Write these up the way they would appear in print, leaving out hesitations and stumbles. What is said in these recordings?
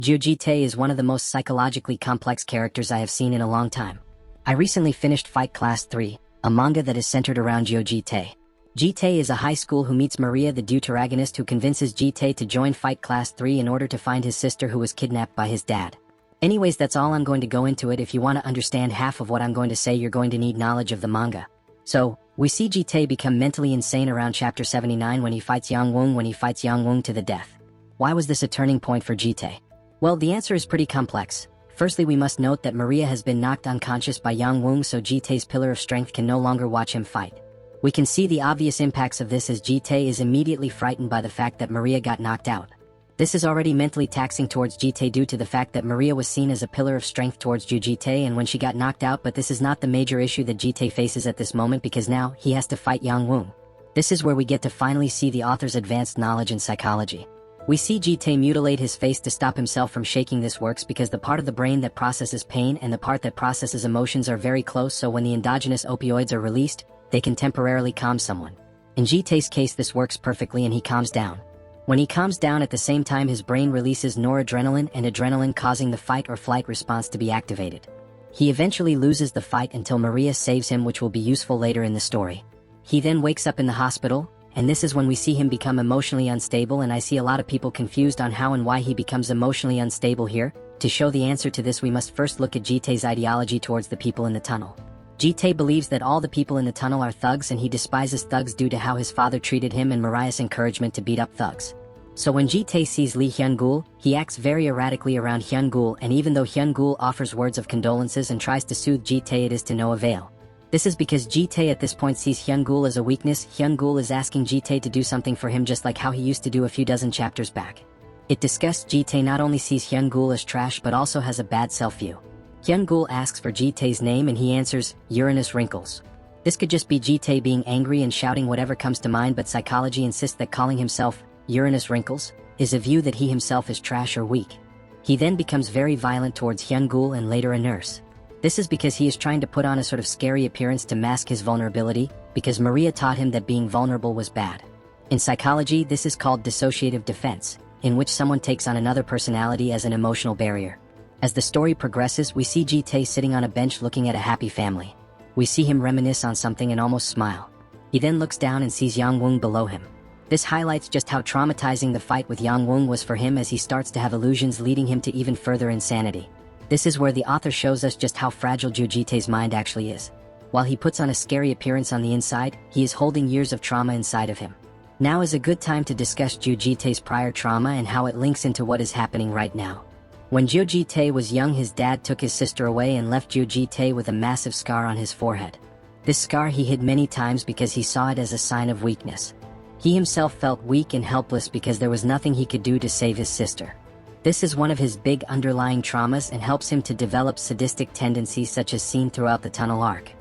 Tae is one of the most psychologically complex characters I have seen in a long time. I recently finished Fight Class 3, a manga that is centered around Tae. Tae is a high school who meets Maria, the deuteragonist, who convinces Tae to join Fight Class 3 in order to find his sister who was kidnapped by his dad. Anyways, that's all I'm going to go into it. If you want to understand half of what I'm going to say, you're going to need knowledge of the manga. So, we see Tae become mentally insane around chapter 79 when he fights Yang Wung to the death. Why was this a turning point for Tae? Well, the answer is pretty complex. Firstly, we must note that Maria has been knocked unconscious by Yang Wung, so Tae's pillar of strength can no longer watch him fight. We can see the obvious impacts of this as Tae is immediately frightened by the fact that Maria got knocked out. This is already mentally taxing towards Tae due to the fact that Maria was seen as a pillar of strength towards Tae and when she got knocked out, but this is not the major issue that Tae faces at this moment because now he has to fight Yang Wung. This is where we get to finally see the author's advanced knowledge in psychology. We see Tae mutilate his face to stop himself from shaking. This works because the part of the brain that processes pain and the part that processes emotions are very close, so when the endogenous opioids are released, they can temporarily calm someone. In Tae's case, this works perfectly and he calms down. When he calms down, at the same time his brain releases noradrenaline and adrenaline, causing the fight or flight response to be activated. He eventually loses the fight until Maria saves him, which will be useful later in the story. He then wakes up in the hospital, and this is when we see him become emotionally unstable, and I see a lot of people confused on how and why he becomes emotionally unstable here. To show the answer to this, we must first look at Tae's ideology towards the people in the tunnel. Tae believes that all the people in the tunnel are thugs and he despises thugs due to how his father treated him and Mariah's encouragement to beat up thugs. So when Tae sees Lee Hyun-gul, he acts very erratically around Hyun-gul, and even though Hyun-gul offers words of condolences and tries to soothe Tae, it is to no avail. This is because Tae at this point sees Hyun-gul as a weakness. Hyun-gul is asking Tae to do something for him just like how he used to do a few dozen chapters back. It discussed Tae not only sees Hyun-gul as trash but also has a bad self-view. Hyun-gul asks for Tae's name and he answers, Uranus Wrinkles. This could just be Tae being angry and shouting whatever comes to mind, but psychology insists that calling himself Uranus Wrinkles is a view that he himself is trash or weak. He then becomes very violent towards Hyun-gul and later a nurse. This is because he is trying to put on a sort of scary appearance to mask his vulnerability, because Maria taught him that being vulnerable was bad. In psychology, this is called dissociative defense, in which someone takes on another personality as an emotional barrier. As the story progresses, we see Tae sitting on a bench looking at a happy family. We see him reminisce on something and almost smile. He then looks down and sees Yang Wung below him. This highlights just how traumatizing the fight with Yang Wung was for him, as he starts to have illusions leading him to even further insanity. This is where the author shows us just how fragile Tae's mind actually is. While he puts on a scary appearance on the inside, he is holding years of trauma inside of him. Now is a good time to discuss Tae's prior trauma and how it links into what is happening right now. When Tae was young, his dad took his sister away and left Tae with a massive scar on his forehead. This scar he hid many times because he saw it as a sign of weakness. He himself felt weak and helpless because there was nothing he could do to save his sister. This is one of his big underlying traumas and helps him to develop sadistic tendencies such as seen throughout the tunnel arc.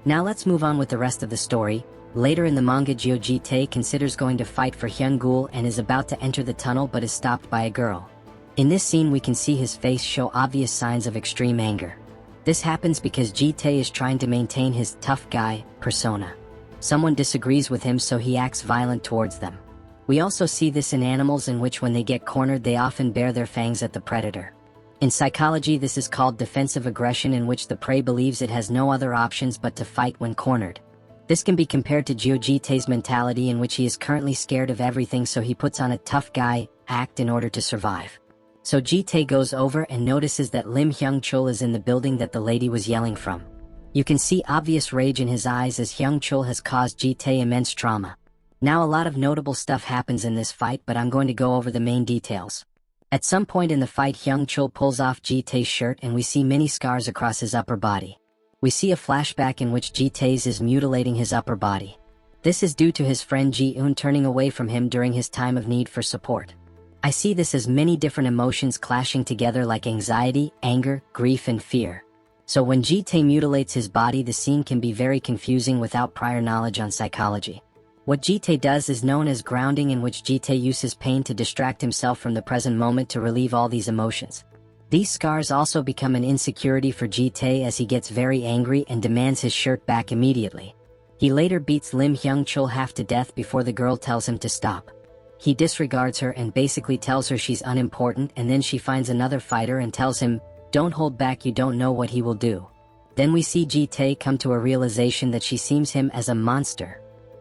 Now let's move on with the rest of the story. Later in the manga, Tae considers going to fight for Hyun-gul and is about to enter the tunnel but is stopped by a girl. In this scene we can see his face show obvious signs of extreme anger. This happens because Tae is trying to maintain his tough guy persona. Someone disagrees with him, so he acts violent towards them. We also see this in animals, in which when they get cornered they often bare their fangs at the predator. In psychology, this is called defensive aggression, in which the prey believes it has no other options but to fight when cornered. This can be compared to Tae's mentality, in which he is currently scared of everything, so he puts on a tough guy act in order to survive. So Tae goes over and notices that Lim Hyung-chul is in the building that the lady was yelling from. You can see obvious rage in his eyes, as Hyung-chul has caused Tae immense trauma. Now a lot of notable stuff happens in this fight, but I'm going to go over the main details. At some point in the fight, Hyung-chul pulls off Tae's shirt and we see many scars across his upper body. We see a flashback in which Tae's is mutilating his upper body. This is due to his friend Ji-eun turning away from him during his time of need for support. I see this as many different emotions clashing together, like anxiety, anger, grief and fear. So when Tae mutilates his body, the scene can be very confusing without prior knowledge on psychology. What Tae does is known as grounding, in which Tae uses pain to distract himself from the present moment to relieve all these emotions. These scars also become an insecurity for Tae, as he gets very angry and demands his shirt back immediately. He later beats Lim Hyung-chul half to death before the girl tells him to stop. He disregards her and basically tells her she's unimportant, and then she finds another fighter and tells him, "Don't hold back, you don't know what he will do." Then we see Tae come to a realization that she sees him as a monster.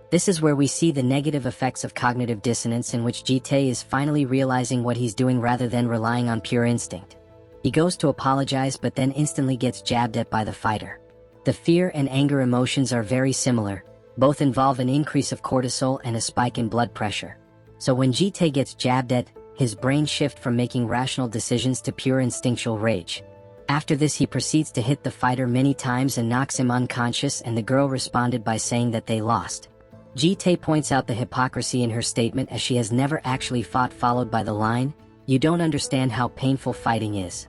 This is where we see the negative effects of cognitive dissonance, in which Tae is finally realizing what he's doing rather than relying on pure instinct. He goes to apologize but then instantly gets jabbed at by the fighter. The fear and anger emotions are very similar, both involve an increase of cortisol and a spike in blood pressure. So when Tae gets jabbed at, his brain shifts from making rational decisions to pure instinctual rage. After this he proceeds to hit the fighter many times and knocks him unconscious, and the girl responded by saying that they lost. Tae points out the hypocrisy in her statement, as she has never actually fought, followed by the line, "You don't understand how painful fighting is."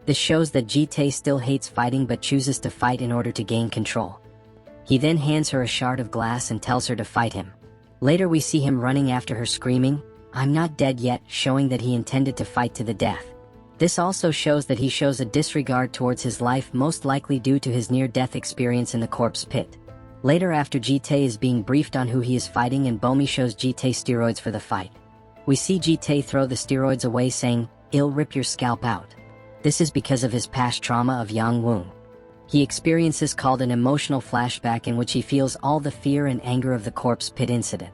This shows that Tae still hates fighting but chooses to fight in order to gain control. He then hands her a shard of glass and tells her to fight him. Later we see him running after her screaming, "I'm not dead yet," showing that he intended to fight to the death. This also shows that he shows a disregard towards his life, most likely due to his near-death experience in the corpse pit. Later, after Tae is being briefed on who he is fighting and Bomi shows Tae steroids for the fight, we see Tae throw the steroids away saying, "I'll rip your scalp out." This is because of his past trauma of Yang Woon. He experiences called an emotional flashback, in which he feels all the fear and anger of the corpse pit incident.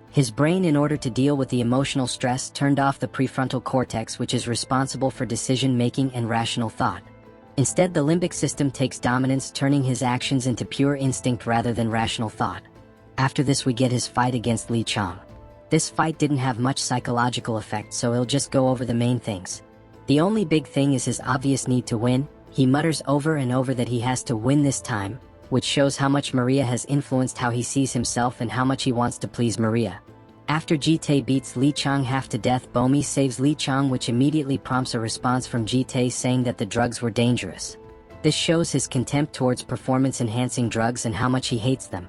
His brain, in order to deal with the emotional stress, turned off the prefrontal cortex, which is responsible for decision-making and rational thought. Instead, the limbic system takes dominance, turning his actions into pure instinct rather than rational thought. After this we get his fight against Lee Chong. This fight didn't have much psychological effect, so I'll just go over the main things. The only big thing is his obvious need to win. He mutters over and over that he has to win this time, which shows how much Maria has influenced how he sees himself and how much he wants to please Maria. After Tae beats Lee Chong half to death, Bomi saves Lee Chong, which immediately prompts a response from Tae saying that the drugs were dangerous. This shows his contempt towards performance-enhancing drugs and how much he hates them.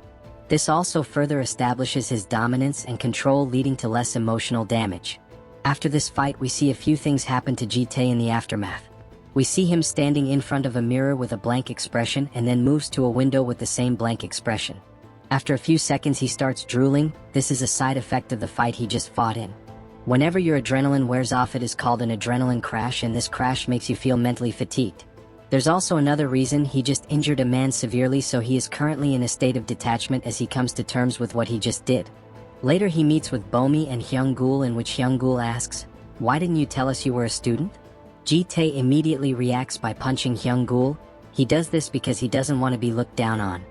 This also further establishes his dominance and control, leading to less emotional damage. After this fight we see a few things happen to Tae in the aftermath. We see him standing in front of a mirror with a blank expression and then moves to a window with the same blank expression. After a few seconds he starts drooling. This is a side effect of the fight he just fought in. Whenever your adrenaline wears off, it is called an adrenaline crash, and this crash makes you feel mentally fatigued. There's also another reason: he just injured a man severely, so he is currently in a state of detachment as he comes to terms with what he just did. Later he meets with Bomi and Hyung-gul, in which Hyung-gul asks, "Why didn't you tell us you were a student?" Tae immediately reacts by punching Hyung-gul. He does this because he doesn't want to be looked down on.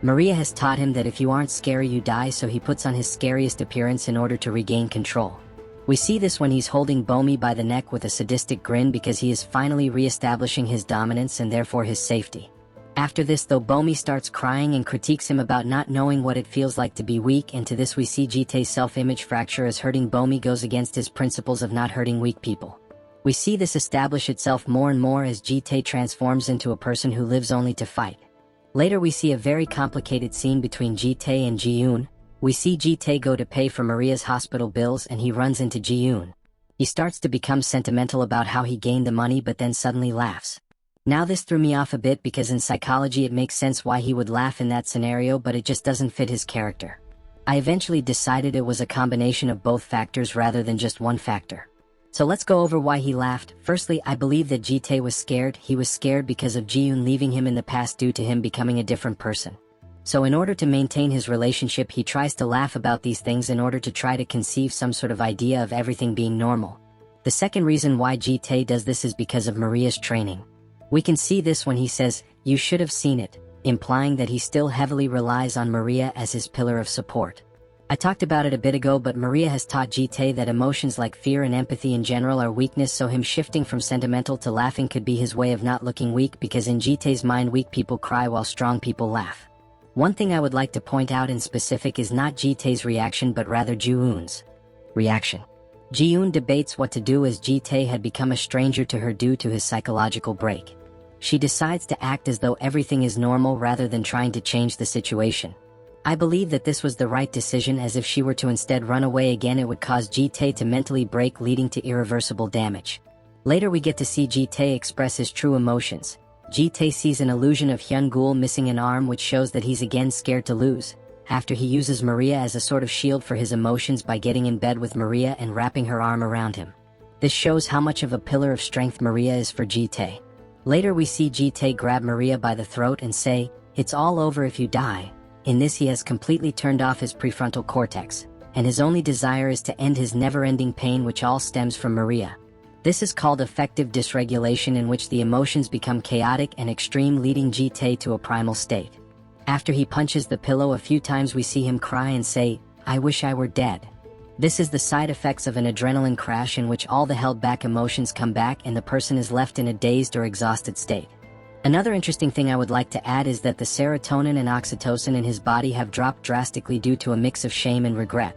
Maria has taught him that if you aren't scary you die, so he puts on his scariest appearance in order to regain control. We see this when he's holding Bomi by the neck with a sadistic grin, because he is finally re-establishing his dominance and therefore his safety. After this though, Bomi starts crying and critiques him about not knowing what it feels like to be weak, and to this we see Tae's self-image fracture, as hurting Bomi goes against his principles of not hurting weak people. We see this establish itself more and more as Tae transforms into a person who lives only to fight. Later we see a very complicated scene between Tae and Ji-yoon. We see Tae go to pay for Maria's hospital bills and he runs into Ji-yoon. He starts to become sentimental about how he gained the money, but then suddenly laughs. Now this threw me off a bit, because in psychology it makes sense why he would laugh in that scenario, but it just doesn't fit his character. I eventually decided it was a combination of both factors rather than just one factor. So let's go over why he laughed. Firstly, I believe that Tae was scared. He was scared because of Ji-yoon leaving him in the past due to him becoming a different person. So in order to maintain his relationship, he tries to laugh about these things in order to try to conceive some sort of idea of everything being normal. The second reason why Tae does this is because of Maria's training. We can see this when he says, "You should have seen it," implying that he still heavily relies on Maria as his pillar of support. I talked about it a bit ago, but Maria has taught Tae that emotions like fear and empathy in general are weakness, so him shifting from sentimental to laughing could be his way of not looking weak, because in Tae's mind weak people cry while strong people laugh. One thing I would like to point out in specific is not Tae's reaction but rather Ji-yoon's reaction. Ji-yoon debates what to do, as Tae had become a stranger to her due to his psychological break. She decides to act as though everything is normal rather than trying to change the situation. I believe that this was the right decision, as if she were to instead run away again it would cause Tae to mentally break, leading to irreversible damage. Later we get to see Tae express his true emotions. Tae sees an illusion of Hyun-gul missing an arm, which shows that he's again scared to lose. after he uses Maria as a sort of shield for his emotions by getting in bed with Maria and wrapping her arm around him. This shows how much of a pillar of strength Maria is for Tae. Later we see Tae grab Maria by the throat and say, "It's all over if you die." In this he has completely turned off his prefrontal cortex, and his only desire is to end his never-ending pain, which all stems from Maria. This is called affective dysregulation, in which the emotions become chaotic and extreme, leading Tae to a primal state. After he punches the pillow a few times we see him cry and say, "I wish I were dead." This is the side effects of an adrenaline crash, in which all the held-back emotions come back and the person is left in a dazed or exhausted state. Another interesting thing I would like to add is that the serotonin and oxytocin in his body have dropped drastically due to a mix of shame and regret.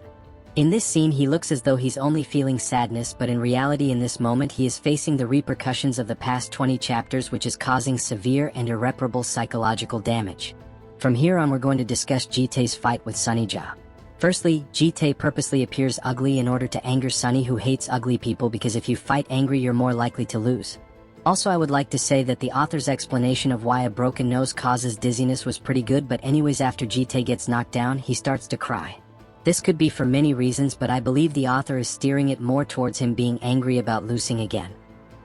In this scene he looks as though he's only feeling sadness, but in reality in this moment he is facing the repercussions of the past 20 chapters, which is causing severe and irreparable psychological damage. From here on we're going to discuss Tae's fight with Sunny Ja. Firstly, Tae purposely appears ugly in order to anger Sunny, who hates ugly people, because if you fight angry you're more likely to lose. Also, I would like to say that the author's explanation of why a broken nose causes dizziness was pretty good, but anyways, after Tae gets knocked down he starts to cry. This could be for many reasons, but I believe the author is steering it more towards him being angry about losing again.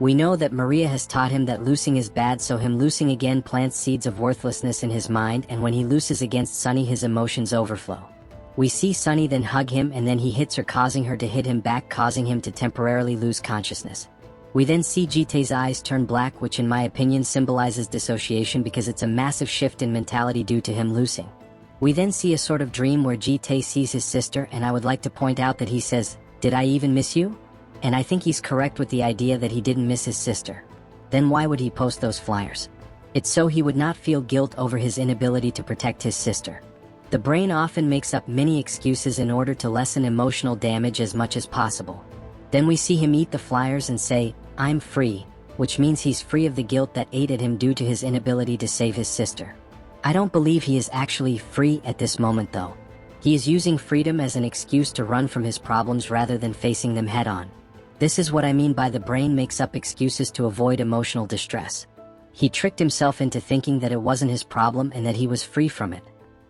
We know that Maria has taught him that losing is bad, so him losing again plants seeds of worthlessness in his mind, and when he loses against Sunny his emotions overflow. We see Sunny then hug him, and then he hits her, causing her to hit him back, causing him to temporarily lose consciousness. We then see Tae's eyes turn black, which in my opinion symbolizes dissociation, because it's a massive shift in mentality due to him losing. We then see a sort of dream where Tae sees his sister, and I would like to point out that he says, "Did I even miss you?" And I think he's correct with the idea that he didn't miss his sister. Then why would he post those flyers? It's so he would not feel guilt over his inability to protect his sister. The brain often makes up many excuses in order to lessen emotional damage as much as possible. Then we see him eat the flyers and say, "I'm free," which means he's free of the guilt that ate at him due to his inability to save his sister. I don't believe he is actually free at this moment though. He is using freedom as an excuse to run from his problems rather than facing them head-on. This is what I mean by the brain makes up excuses to avoid emotional distress. He tricked himself into thinking that it wasn't his problem and that he was free from it.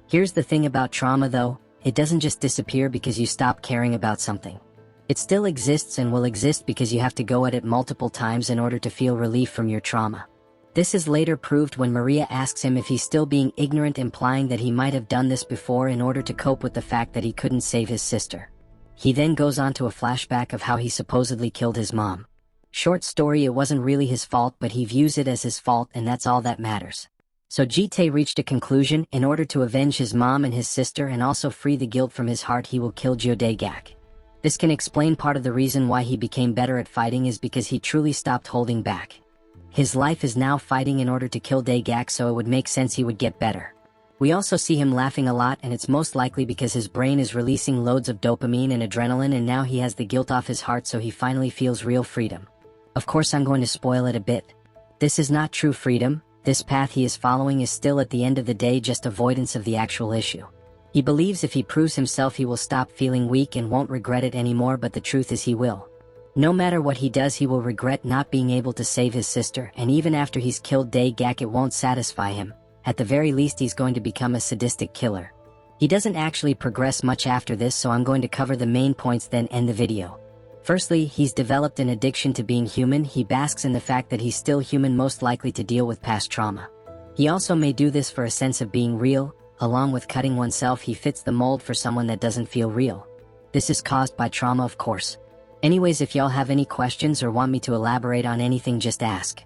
Here's the thing about trauma though, it doesn't just disappear because you stop caring about something. It still exists and will exist because you have to go at it multiple times in order to feel relief from your trauma. This is later proved when Maria asks him if he's still being ignorant, implying that he might have done this before in order to cope with the fact that he couldn't save his sister. He then goes on to a flashback of how he supposedly killed his mom. Short story, it wasn't really his fault, but he views it as his fault, and that's all that matters. So Tae reached a conclusion: in order to avenge his mom and his sister and also free the guilt from his heart, he will kill Dae-gak. This can explain part of the reason why he became better at fighting, is because he truly stopped holding back. His life is now fighting in order to kill Dae-gak, so it would make sense he would get better. We also see him laughing a lot, and it's most likely because his brain is releasing loads of dopamine and adrenaline, and now he has the guilt off his heart, so he finally feels real freedom. Of course I'm going to spoil it a bit. This is not true freedom. This path he is following is still at the end of the day just avoidance of the actual issue. He believes if he proves himself he will stop feeling weak and won't regret it anymore, but the truth is he will. No matter what he does he will regret not being able to save his sister, and even after he's killed Dae-gak it won't satisfy him. At the very least he's going to become a sadistic killer. He doesn't actually progress much after this, so I'm going to cover the main points then end the video. Firstly, he's developed an addiction to being human. He basks in the fact that he's still human, most likely to deal with past trauma. He also may do this for a sense of being real. Along with cutting oneself, he fits the mold for someone that doesn't feel real. This is caused by trauma, of course. Anyways, if y'all have any questions or want me to elaborate on anything, just ask.